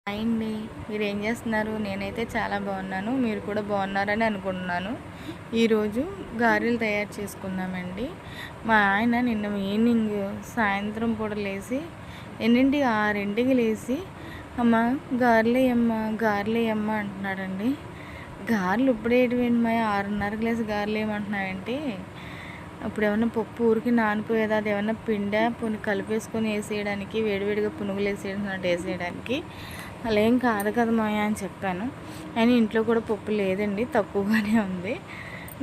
Hi అండి, మీరేం చేస్తున్నారు? నేనైతే చాలా బాగున్నాను. మీరు కూడా బాగున్నారని అనుకుంటున్నాను. ఈరోజు గారెలు తయారు చేసుకుందామండి. మా ఆయన నిన్న ఈవినింగ్ సాయంత్రం పూట లేచి 6ంటికి లేచి అమ్మ గారెలు వేయమ్మ అంటున్నాడండి. గారెలు ఇప్పుడేటివేంటి మా 6:30కి లేచి గారెలు వేయమంటున్నాయంటే అప్పుడు ఏమన్నా పప్పు ఊరికి నానిపోయేది, అది ఏమన్నా పిండా కలిపేసుకొని వేసేయడానికి, వేడివేడిగా పునుగులు వేసేయడానికి అలా ఏం కాదు కదా మాయ అని చెప్పాను. అయినా ఇంట్లో కూడా పప్పు లేదండి, తక్కువగానే ఉంది.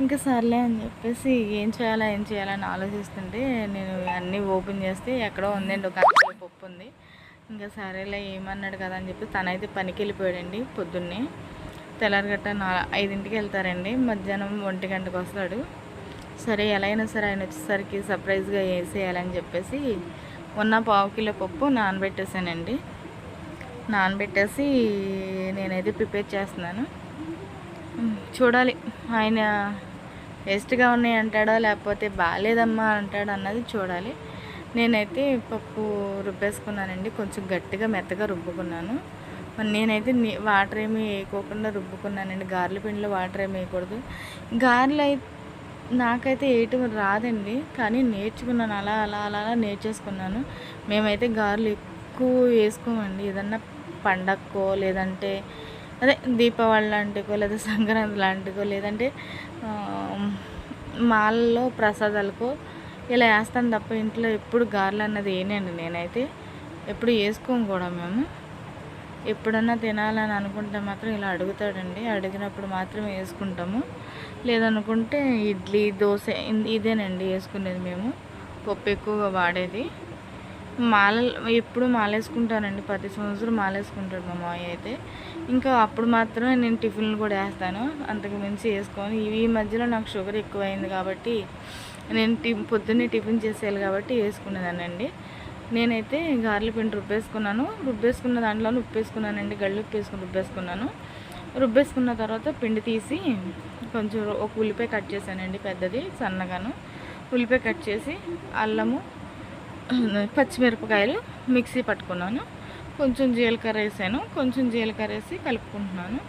ఇంకా సర్లే అని చెప్పేసి ఏం చేయాలని ఆలోచిస్తుంటే నేను అన్నీ ఓపెన్ చేస్తే ఎక్కడో ఉందండి, ఒక అరకిలో పప్పు ఉంది. ఇంకా సరేలే ఏమన్నాడు కదా అని చెప్పి తనైతే పనికి వెళ్ళిపోయాడండి. పొద్దున్నే తెల్లారగట్ట 5ంటికి వెళ్తారండి, మధ్యాహ్నం 1 గంటకు వస్తాడు. సరే ఎలా అయినా సరే ఆయన వచ్చేసరికి సర్ప్రైజ్గా వేసేయాలని చెప్పేసి ఉన్న 1/2 కిలో పప్పు నానబెట్టేసి నేనైతే ప్రిపేర్ చేస్తున్నాను. చూడాలి ఆయన వేస్ట్గా ఉన్నాయి అంటాడో లేకపోతే బాగాలేదమ్మా అంటాడో అన్నది చూడాలి. నేనైతే పప్పు రుబ్బేసుకున్నానండి, కొంచెం గట్టిగా మెత్తగా రుబ్బుకున్నాను. నేనైతే వాటర్ ఏమీ వేయకోకుండా రుబ్బుకున్నానండి. గారెల పిండిలో వాటర్ ఏమి వేయకూడదు. గారెలు నాకైతే వేయటం రాదండి, కానీ నేర్చుకున్నాను, అలా నేర్చేసుకున్నాను. మేమైతే గారెలు ఎక్కువ వేసుకోమండి. ఏదన్నా పండక్కో లేదంటే అదే దీపావళి లాంటికో లేదా సంక్రాంతి లాంటికో లేదంటే మాలలో ప్రసాదాలకో ఇలా వేస్తాను తప్ప ఇంట్లో ఎప్పుడు గారెలు అన్నది ఏనండి. నేనైతే ఎప్పుడు వేసుకోము కూడా. మేము ఎప్పుడన్నా తినాలని అనుకుంటే మాత్రం ఇలా అడుగుతాడండి, అడిగినప్పుడు మాత్రం వేసుకుంటాము. లేదనుకుంటే ఇడ్లీ, దోశ ఇదేనండి వేసుకునేది. మేము పప్పు ఎక్కువగా వాడేది. ఎప్పుడు మాలేసుకుంటానండి, ప్రతి సంవత్సరం మాలేసుకుంటాడు మా మామయ్య అయితే. ఇంకా అప్పుడు మాత్రమే నేను టిఫిన్లు కూడా వేస్తాను, అంతకు మించి వేసుకోను. ఈ మధ్యలో నాకు షుగర్ ఎక్కువైంది కాబట్టి నేను పొద్దున్నే టిఫిన్ చేసేయాలి కాబట్టి వేసుకునేదానండి. నేనైతే గారెల పిండి రుబ్బేసుకున్న దాంట్లోనే ఉప్పు వేసుకున్నానండి, గళ్ళు ఉప్పు వేసుకుని రుబ్బేసుకున్న తర్వాత పిండి తీసి కొంచెం ఒక ఉల్లిపాయ కట్ చేశానండి, పెద్దది సన్నగాను. ఉల్లిపాయ కట్ చేసి అల్లము, పచ్చిమిరపకాయలు మిక్సీ పట్టుకున్నాను. కొంచెం జీలకర్ర వేసి కలుపుకుంటున్నాను.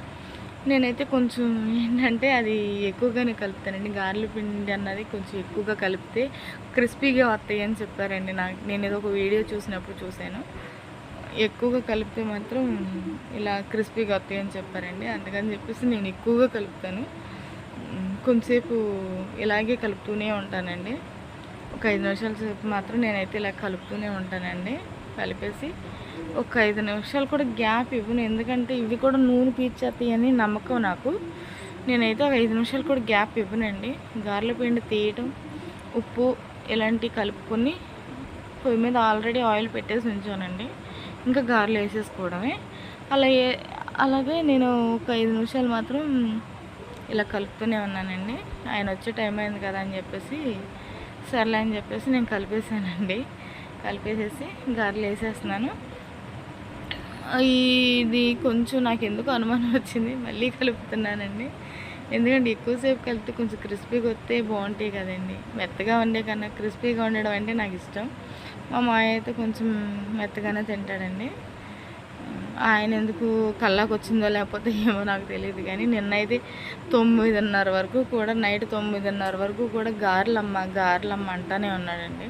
నేనైతే కొంచెం ఏంటంటే అది ఎక్కువగానే కలుపుతానండి. గారెల పిండి అన్నది కొంచెం ఎక్కువగా కలిపితే క్రిస్పీగా వస్తాయి అని చెప్పారండి. నేను ఏదో ఒక వీడియో చూశాను, ఎక్కువగా కలిపితే మాత్రం ఇలా క్రిస్పీగా వస్తాయి అని చెప్పారండి. అందుకని చెప్పేసి నేను ఎక్కువగా కలుపుతాను. కొంతసేపు ఇలాగే కలుపుతూనే ఉంటానండి. ఒక 5 నిమిషాల సేపు మాత్రం నేనైతే ఇలా కలుపుతూనే ఉంటానండి. కలిపేసి ఒక 5 నిమిషాలు కూడా గ్యాప్ ఇవ్వను, ఎందుకంటే ఇవి కూడా నూనె పీల్చేస్తాయి అని నమ్మకం నాకు. నేనైతే ఒక 5 నిమిషాలు కూడా గ్యాప్ ఇవ్వనండి. గారెల పిండి తీయటం, ఉప్పు ఇలాంటివి కలుపుకొని పొయ్యి మీద ఆల్రెడీ ఆయిల్ పెట్టేసి ఉంచానండి. ఇంకా గారెలు వేసేసుకోవడమే. అలాగే నేను ఒక 5 నిమిషాలు మాత్రం ఇలా కలుపుతూనే ఉన్నానండి. ఆయన వచ్చే టైం అయింది కదా అని చెప్పేసి సర్లే అని చెప్పేసి నేను కలిపేసేసి గారెలు వేసేస్తున్నాను. ఇది కొంచెం నాకు ఎందుకు అనుమానం వచ్చింది, మళ్ళీ కలుపుతున్నానండి. ఎందుకంటే ఎక్కువసేపు కలిపితే కొంచెం క్రిస్పీగా వస్తే బాగుంటాయి కదండి. మెత్తగా ఉండే కన్నా క్రిస్పీగా ఉండడం అంటే నాకు ఇష్టం. మా మాయ అయితే కొంచెం మెత్తగానే తింటాడండి. ఆయన ఎందుకు కళ్ళకు వచ్చిందో లేకపోతే ఏమో నాకు తెలియదు, కానీ నిన్నైతే 9:30 వరకు కూడా, నైట్ 9:30 వరకు కూడా గారెలమ్మ అంటానే ఉన్నాడండి.